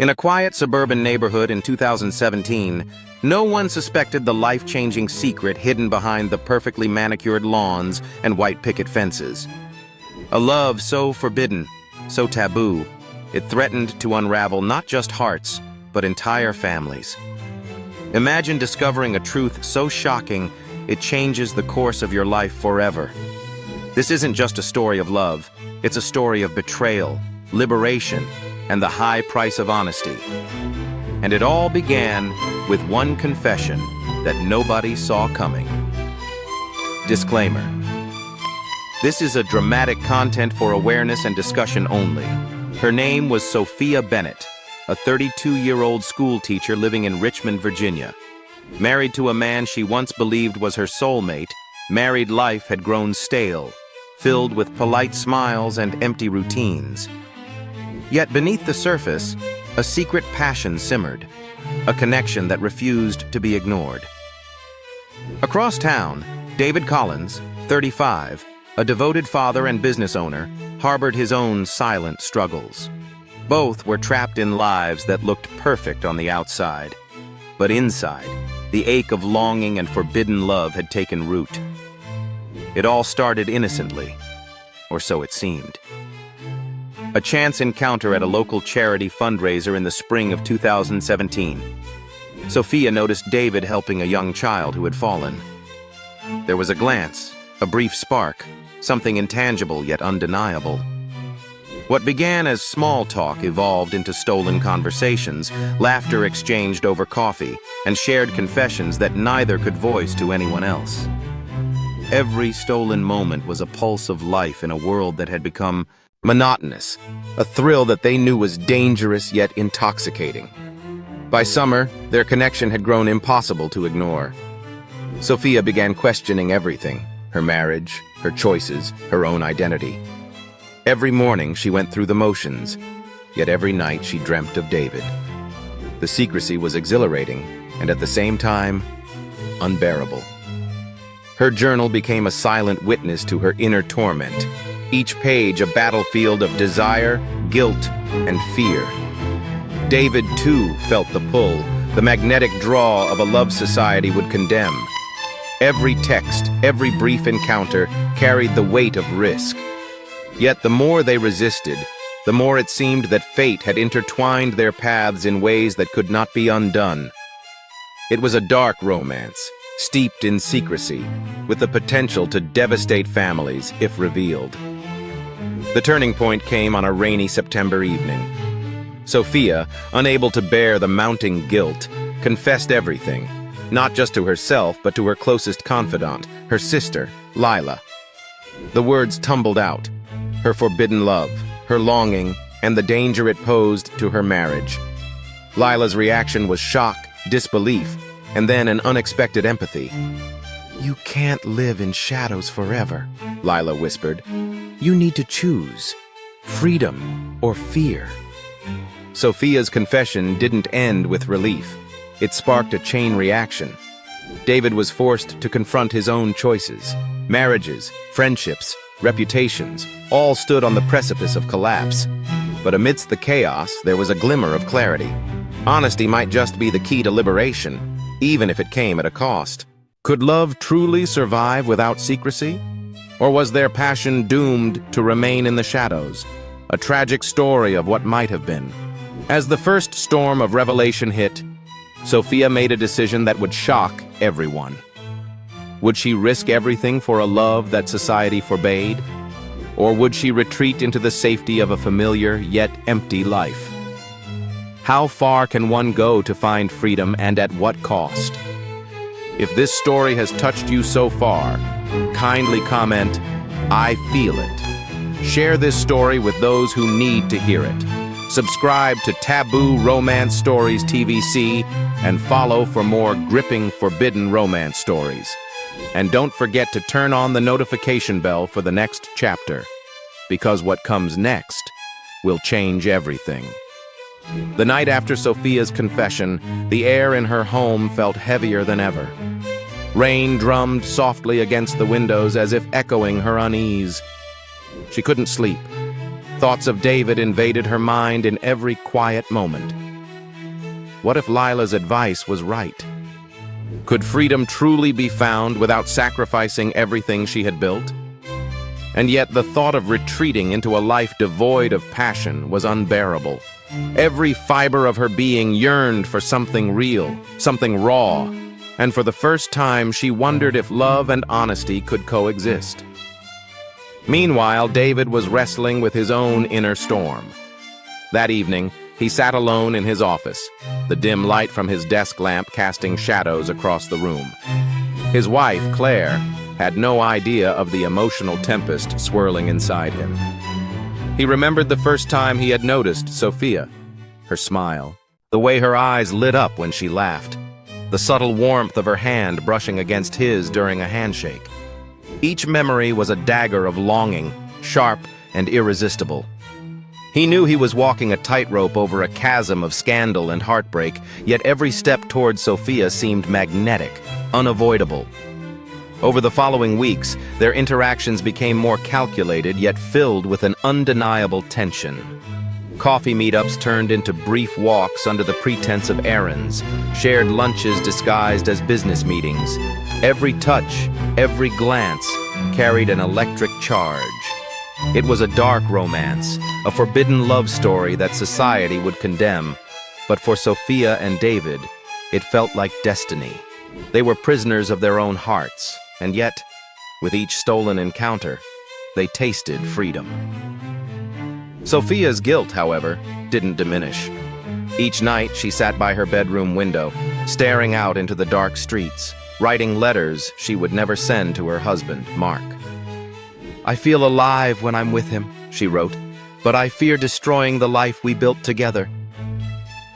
In a quiet suburban neighborhood in 2017, no one suspected the life-changing secret hidden behind the perfectly manicured lawns and white picket fences. A love so forbidden, so taboo, it threatened to unravel not just hearts, but entire families. Imagine discovering a truth so shocking, it changes the course of your life forever. This isn't just a story of love, it's a story of betrayal, liberation, and the high price of honesty. And it all began with one confession that nobody saw coming. Disclaimer. This is a dramatic content for awareness and discussion only. Her name was Sofia Bennett, a 32-year-old school teacher living in Richmond, Virginia. Married to a man she once believed was her soulmate, married life had grown stale, filled with polite smiles and empty routines. Yet beneath the surface, a secret passion simmered, a connection that refused to be ignored. Across town, David Collins, 35, a devoted father and business owner, harbored his own silent struggles. Both were trapped in lives that looked perfect on the outside. But inside, the ache of longing and forbidden love had taken root. It all started innocently, or so it seemed. A chance encounter at a local charity fundraiser in the spring of 2017. Sofia noticed David helping a young child who had fallen. There was a glance, a brief spark, something intangible yet undeniable. What began as small talk evolved into stolen conversations, laughter exchanged over coffee, and shared confessions that neither could voice to anyone else. Every stolen moment was a pulse of life in a world that had become monotonous, a thrill that they knew was dangerous yet intoxicating. By summer, their connection had grown impossible to ignore. Sofia began questioning everything, her marriage, her choices, her own identity. Every morning she went through the motions, yet every night she dreamt of David. The secrecy was exhilarating, and at the same time, unbearable. Her journal became a silent witness to her inner torment, each page a battlefield of desire, guilt, and fear. David, too, felt the pull, the magnetic draw of a love society would condemn. Every text, every brief encounter carried the weight of risk. Yet the more they resisted, the more it seemed that fate had intertwined their paths in ways that could not be undone. It was a dark romance, steeped in secrecy, with the potential to devastate families if revealed. The turning point came on a rainy September evening. Sofia, unable to bear the mounting guilt, confessed everything, not just to herself but to her closest confidant, her sister, Lila. The words tumbled out, her forbidden love, her longing, and the danger it posed to her marriage. Lila's reaction was shock, disbelief, and then an unexpected empathy. "You can't live in shadows forever," Lila whispered. "You need to choose freedom or fear." Sofia's confession didn't end with relief. It sparked a chain reaction. David was forced to confront his own choices. Marriages, friendships, reputations, all stood on the precipice of collapse. But amidst the chaos, there was a glimmer of clarity. Honesty might just be the key to liberation, even if it came at a cost. Could love truly survive without secrecy? Or was their passion doomed to remain in the shadows? A tragic story of what might have been. As the first storm of revelation hit, Sofia made a decision that would shock everyone. Would she risk everything for a love that society forbade? Or would she retreat into the safety of a familiar yet empty life? How far can one go to find freedom, and at what cost? If this story has touched you so far, kindly comment, "I feel it." Share this story with those who need to hear it. Subscribe to Taboo Romance Stories TVc and follow for more gripping, forbidden romance stories. And don't forget to turn on the notification bell for the next chapter, because what comes next will change everything. The night after Sofia's confession, the air in her home felt heavier than ever. Rain drummed softly against the windows as if echoing her unease. She couldn't sleep. Thoughts of David invaded her mind in every quiet moment. What if Lila's advice was right? Could freedom truly be found without sacrificing everything she had built? And yet the thought of retreating into a life devoid of passion was unbearable. Every fiber of her being yearned for something real, something raw, and for the first time she wondered if love and honesty could coexist. Meanwhile, David was wrestling with his own inner storm. That evening, he sat alone in his office, the dim light from his desk lamp casting shadows across the room. His wife, Claire, had no idea of the emotional tempest swirling inside him. He remembered the first time he had noticed Sofia, her smile, the way her eyes lit up when she laughed, the subtle warmth of her hand brushing against his during a handshake. Each memory was a dagger of longing, sharp and irresistible. He knew he was walking a tightrope over a chasm of scandal and heartbreak, yet every step towards Sofia seemed magnetic, unavoidable. Over the following weeks, their interactions became more calculated yet filled with an undeniable tension. Coffee meetups turned into brief walks under the pretense of errands, shared lunches disguised as business meetings. Every touch, every glance, carried an electric charge. It was a dark romance, a forbidden love story that society would condemn. But for Sofia and David, it felt like destiny. They were prisoners of their own hearts, and yet, with each stolen encounter, they tasted freedom. Sofia's guilt, however, didn't diminish. Each night she sat by her bedroom window, staring out into the dark streets, writing letters she would never send to her husband, Mark. "I feel alive when I'm with him," she wrote, "but I fear destroying the life we built together."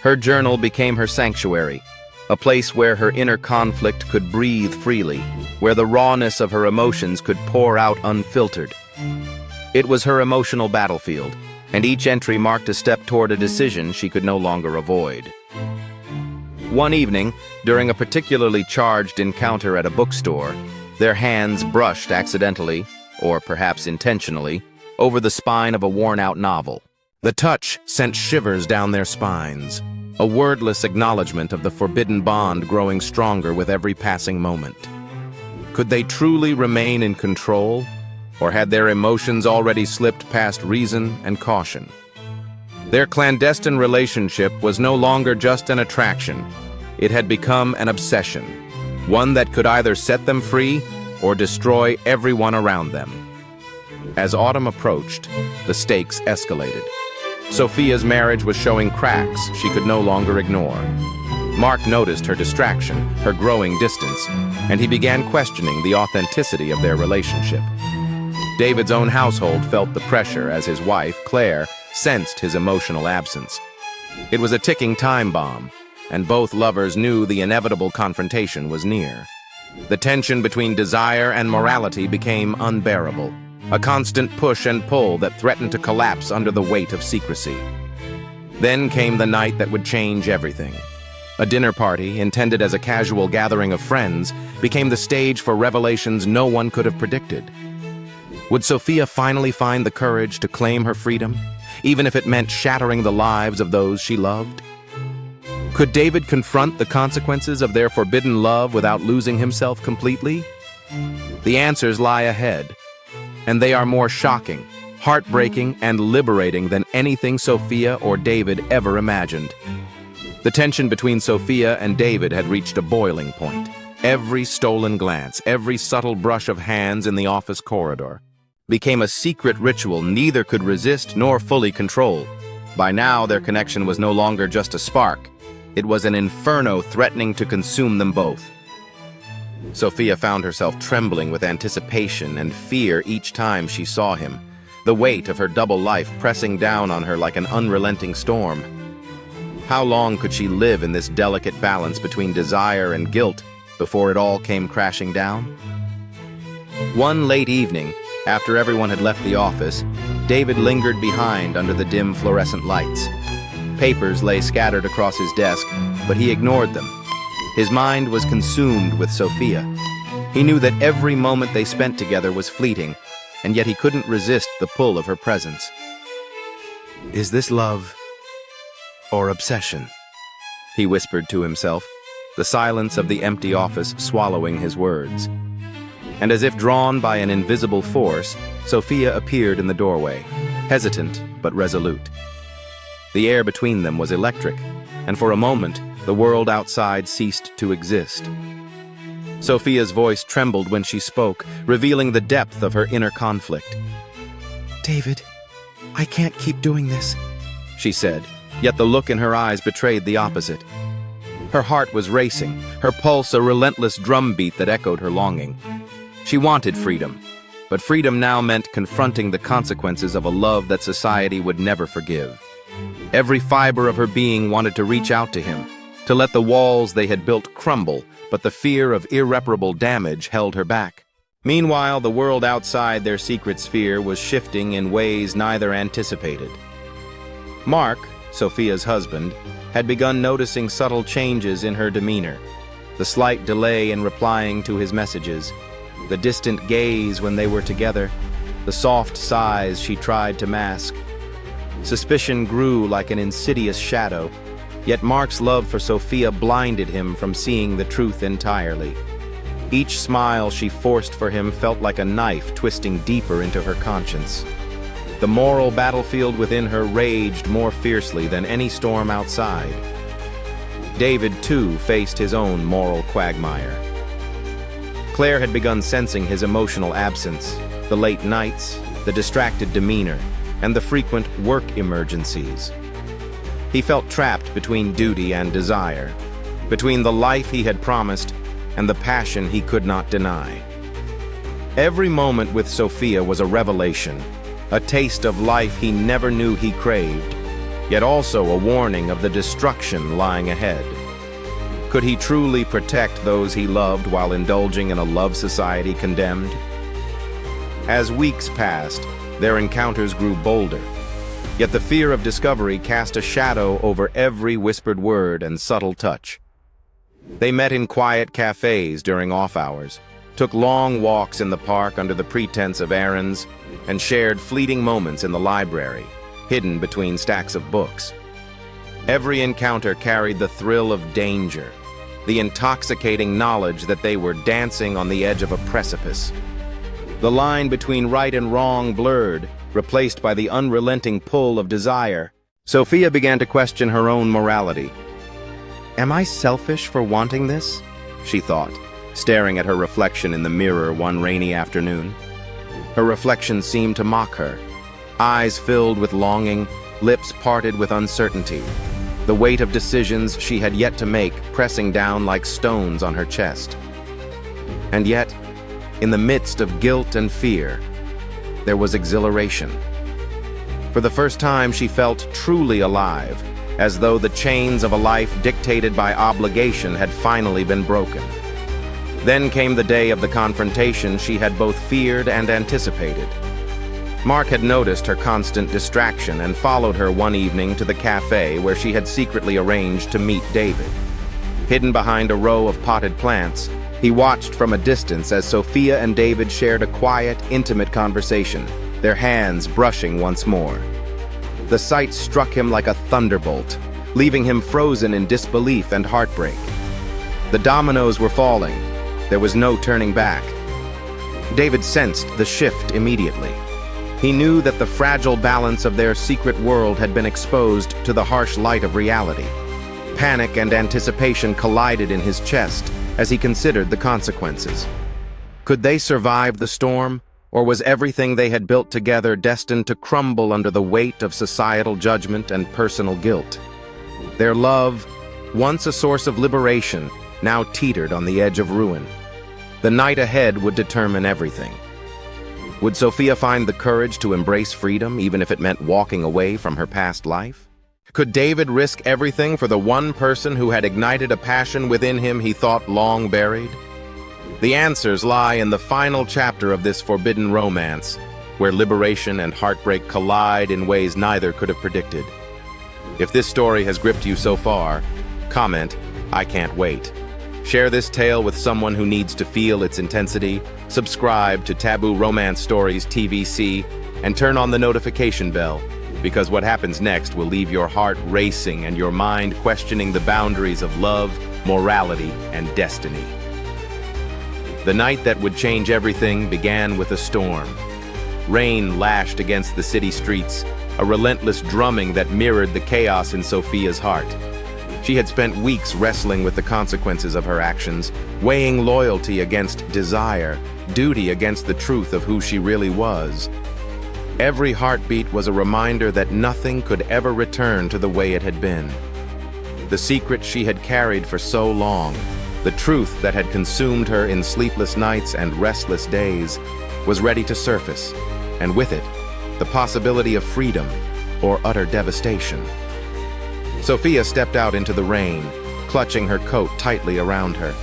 Her journal became her sanctuary, a place where her inner conflict could breathe freely, where the rawness of her emotions could pour out unfiltered. It was her emotional battlefield, and each entry marked a step toward a decision she could no longer avoid. One evening, during a particularly charged encounter at a bookstore, their hands brushed accidentally, or perhaps intentionally, over the spine of a worn-out novel. The touch sent shivers down their spines, a wordless acknowledgement of the forbidden bond growing stronger with every passing moment. Could they truly remain in control, or had their emotions already slipped past reason and caution? Their clandestine relationship was no longer just an attraction. It had become an obsession, one that could either set them free or destroy everyone around them. As autumn approached, the stakes escalated. Sofia's marriage was showing cracks she could no longer ignore. Mark noticed her distraction, her growing distance, and he began questioning the authenticity of their relationship. David's own household felt the pressure as his wife, Claire, sensed his emotional absence. It was a ticking time bomb, and both lovers knew the inevitable confrontation was near. The tension between desire and morality became unbearable, a constant push and pull that threatened to collapse under the weight of secrecy. Then came the night that would change everything. A dinner party, intended as a casual gathering of friends, became the stage for revelations no one could have predicted. Would Sofia finally find the courage to claim her freedom, even if it meant shattering the lives of those she loved? Could David confront the consequences of their forbidden love without losing himself completely? The answers lie ahead, and they are more shocking, heartbreaking, and liberating than anything Sofia or David ever imagined. The tension between Sofia and David had reached a boiling point. Every stolen glance, every subtle brush of hands in the office corridor became a secret ritual neither could resist nor fully control. By now, their connection was no longer just a spark. It was an inferno threatening to consume them both. Sofia found herself trembling with anticipation and fear each time she saw him, the weight of her double life pressing down on her like an unrelenting storm. How long could she live in this delicate balance between desire and guilt before it all came crashing down? One late evening, after everyone had left the office, David lingered behind under the dim fluorescent lights. Papers lay scattered across his desk, but he ignored them. His mind was consumed with Sofia. He knew that every moment they spent together was fleeting, and yet he couldn't resist the pull of her presence. Is this love or obsession? he whispered to himself, the silence of the empty office swallowing his words. And as if drawn by an invisible force, Sofia appeared in the doorway, hesitant but resolute. The air between them was electric, and for a moment, the world outside ceased to exist. Sofia's voice trembled when she spoke, revealing the depth of her inner conflict. David, I can't keep doing this, she said, yet the look in her eyes betrayed the opposite. Her heart was racing, her pulse a relentless drumbeat that echoed her longing. She wanted freedom, but freedom now meant confronting the consequences of a love that society would never forgive. Every fiber of her being wanted to reach out to him, to let the walls they had built crumble, but the fear of irreparable damage held her back. Meanwhile, the world outside their secret sphere was shifting in ways neither anticipated. Mark, Sofia's husband, had begun noticing subtle changes in her demeanor. The slight delay in replying to his messages, the distant gaze when they were together, the soft sighs she tried to mask. Suspicion grew like an insidious shadow, yet Mark's love for Sofia blinded him from seeing the truth entirely. Each smile she forced for him felt like a knife twisting deeper into her conscience. The moral battlefield within her raged more fiercely than any storm outside. David, too, faced his own moral quagmire. Claire had begun sensing his emotional absence, the late nights, the distracted demeanor, and the frequent work emergencies. He felt trapped between duty and desire, between the life he had promised and the passion he could not deny. Every moment with Sofia was a revelation, a taste of life he never knew he craved, yet also a warning of the destruction lying ahead. Could he truly protect those he loved while indulging in a love society condemned? As weeks passed, their encounters grew bolder, yet the fear of discovery cast a shadow over every whispered word and subtle touch. They met in quiet cafes during off hours, took long walks in the park under the pretense of errands, and shared fleeting moments in the library, hidden between stacks of books. Every encounter carried the thrill of danger, the intoxicating knowledge that they were dancing on the edge of a precipice. The line between right and wrong blurred, replaced by the unrelenting pull of desire. Sofia began to question her own morality. "Am I selfish for wanting this?" she thought, staring at her reflection in the mirror one rainy afternoon. Her reflection seemed to mock her, eyes filled with longing, lips parted with uncertainty, the weight of decisions she had yet to make pressing down like stones on her chest. And yet, in the midst of guilt and fear, there was exhilaration. For the first time, she felt truly alive, as though the chains of a life dictated by obligation had finally been broken. Then came the day of the confrontation she had both feared and anticipated. Mark had noticed her constant distraction and followed her one evening to the cafe where she had secretly arranged to meet David. Hidden behind a row of potted plants, he watched from a distance as Sofia and David shared a quiet, intimate conversation, their hands brushing once more. The sight struck him like a thunderbolt, leaving him frozen in disbelief and heartbreak. The dominoes were falling. There was no turning back. David sensed the shift immediately. He knew that the fragile balance of their secret world had been exposed to the harsh light of reality. Panic and anticipation collided in his chest as he considered the consequences. Could they survive the storm, or was everything they had built together destined to crumble under the weight of societal judgment and personal guilt? Their love, once a source of liberation, now teetered on the edge of ruin. The night ahead would determine everything. Would Sofia find the courage to embrace freedom, even if it meant walking away from her past life? Could David risk everything for the one person who had ignited a passion within him he thought long buried? The answers lie in the final chapter of this forbidden romance, where liberation and heartbreak collide in ways neither could have predicted. If this story has gripped you so far, comment, "I can't wait." Share this tale with someone who needs to feel its intensity, subscribe to Taboo Romance Stories TVc, and turn on the notification bell. because what happens next will leave your heart racing and your mind questioning the boundaries of love, morality, and destiny. The night that would change everything began with a storm. Rain lashed against the city streets, a relentless drumming that mirrored the chaos in Sofia's heart. She had spent weeks wrestling with the consequences of her actions, weighing loyalty against desire, duty against the truth of who she really was. Every heartbeat was a reminder that nothing could ever return to the way it had been. The secret she had carried for so long, the truth that had consumed her in sleepless nights and restless days, was ready to surface, and with it, the possibility of freedom or utter devastation. Sofia stepped out into the rain, clutching her coat tightly around her.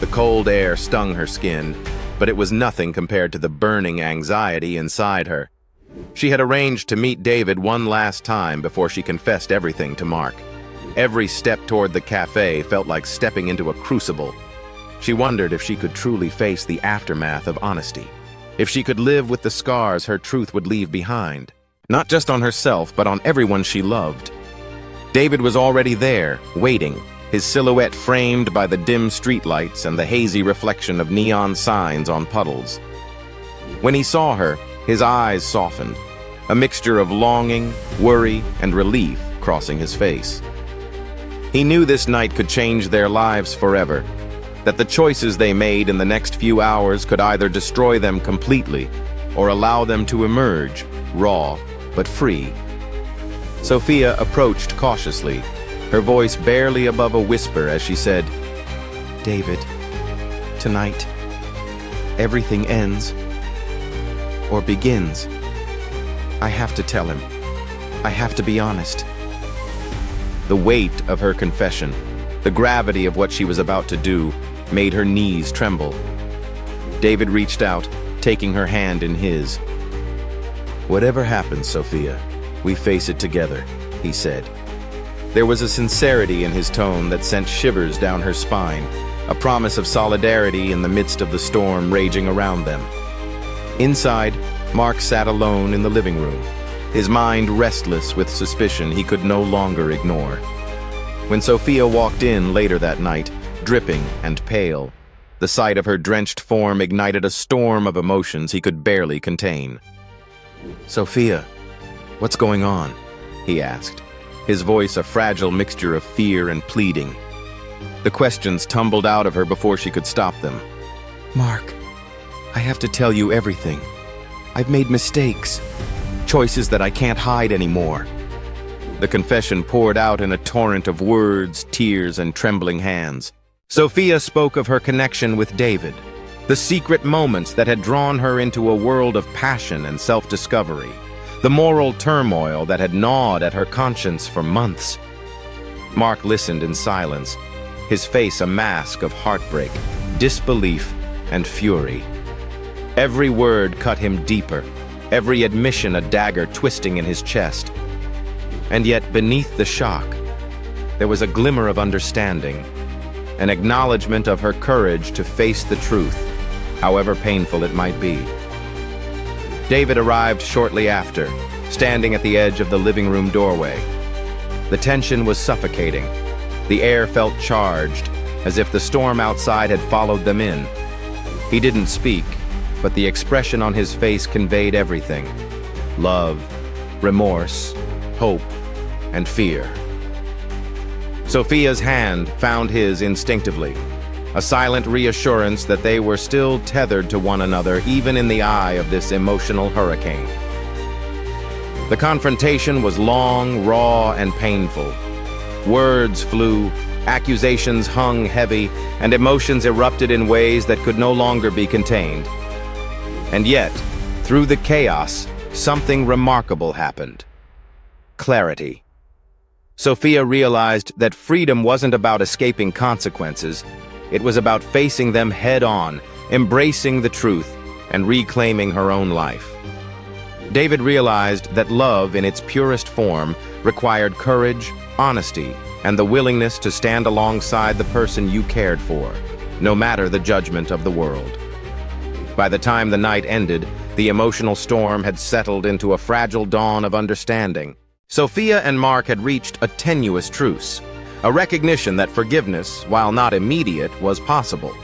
The cold air stung her skin, but it was nothing compared to the burning anxiety inside her. She had arranged to meet David one last time before she confessed everything to Mark. Every step toward the cafe felt like stepping into a crucible. She wondered if she could truly face the aftermath of honesty, if she could live with the scars her truth would leave behind, not just on herself, but on everyone she loved. David was already there, waiting, his silhouette framed by the dim streetlights and the hazy reflection of neon signs on puddles. When he saw her, his eyes softened, a mixture of longing, worry, and relief crossing his face. He knew this night could change their lives forever, that the choices they made in the next few hours could either destroy them completely or allow them to emerge, raw but free. Sofia approached cautiously, her voice barely above a whisper as she said, "David, tonight, everything ends or begins. I have to tell him. I have to be honest." The weight of her confession, the gravity of what she was about to do, made her knees tremble. David reached out, taking her hand in his. "Whatever happens, Sofia, we face it together," he said. There was a sincerity in his tone that sent shivers down her spine, a promise of solidarity in the midst of the storm raging around them. Inside, Mark sat alone in the living room, his mind restless with suspicion he could no longer ignore. When Sofia walked in later that night, dripping and pale, the sight of her drenched form ignited a storm of emotions he could barely contain. "Sofia, what's going on?" he asked, his voice a fragile mixture of fear and pleading. The questions tumbled out of her before she could stop them. "Mark, I have to tell you everything. I've made mistakes, choices that I can't hide anymore." The confession poured out in a torrent of words, tears, and trembling hands. Sofia spoke of her connection with David, the secret moments that had drawn her into a world of passion and self-discovery, the moral turmoil that had gnawed at her conscience for months. Mark listened in silence, his face a mask of heartbreak, disbelief, and fury. Every word cut him deeper, every admission a dagger twisting in his chest. And yet, beneath the shock, there was a glimmer of understanding, an acknowledgement of her courage to face the truth, however painful it might be. David arrived shortly after, standing at the edge of the living room doorway. The tension was suffocating. The air felt charged, as if the storm outside had followed them in. He didn't speak, but the expression on his face conveyed everything: love, remorse, hope, and fear. Sofia's hand found his instinctively, a silent reassurance that they were still tethered to one another even in the eye of this emotional hurricane. The confrontation was long, raw, and painful. Words flew, accusations hung heavy, and emotions erupted in ways that could no longer be contained. And yet, through the chaos, something remarkable happened. Clarity. Sofia realized that freedom wasn't about escaping consequences. It was about facing them head-on, embracing the truth, and reclaiming her own life. David realized that love in its purest form required courage, honesty, and the willingness to stand alongside the person you cared for, no matter the judgment of the world. By the time the night ended, the emotional storm had settled into a fragile dawn of understanding, Sofia and Mark had reached a tenuous truce, a recognition that forgiveness, while not immediate, was possible.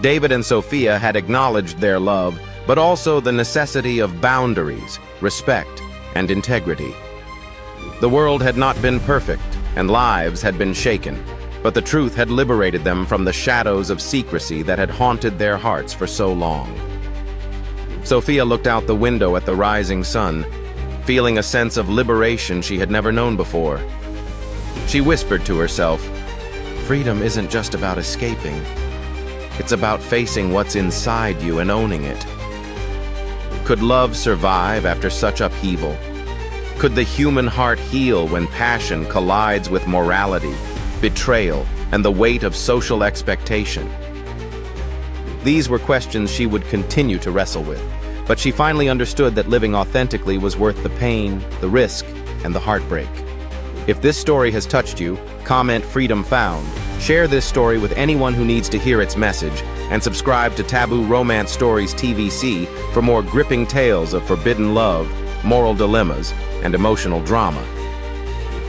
David and Sofia had acknowledged their love, but also the necessity of boundaries, respect, and integrity. The world had not been perfect, and lives had been shaken, but the truth had liberated them from the shadows of secrecy that had haunted their hearts for so long. Sofia looked out the window at the rising sun, feeling a sense of liberation she had never known before. She whispered to herself, "Freedom isn't just about escaping. It's about facing what's inside you and owning it." Could love survive after such upheaval? Could the human heart heal when passion collides with morality, betrayal, and the weight of social expectation? These were questions she would continue to wrestle with, but she finally understood that living authentically was worth the pain, the risk, and the heartbreak. If this story has touched you, comment "Freedom Found," share this story with anyone who needs to hear its message, and subscribe to Taboo Romance Stories TVc for more gripping tales of forbidden love, moral dilemmas, and emotional drama.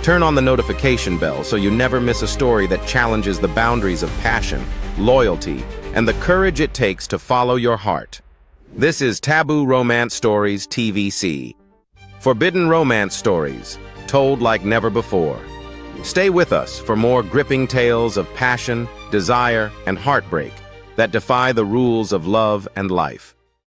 Turn on the notification bell so you never miss a story that challenges the boundaries of passion, loyalty, and the courage it takes to follow your heart. This is Taboo Romance Stories TVc. Forbidden romance stories, told like never before. Stay with us for more gripping tales of passion, desire, and heartbreak that defy the rules of love and life.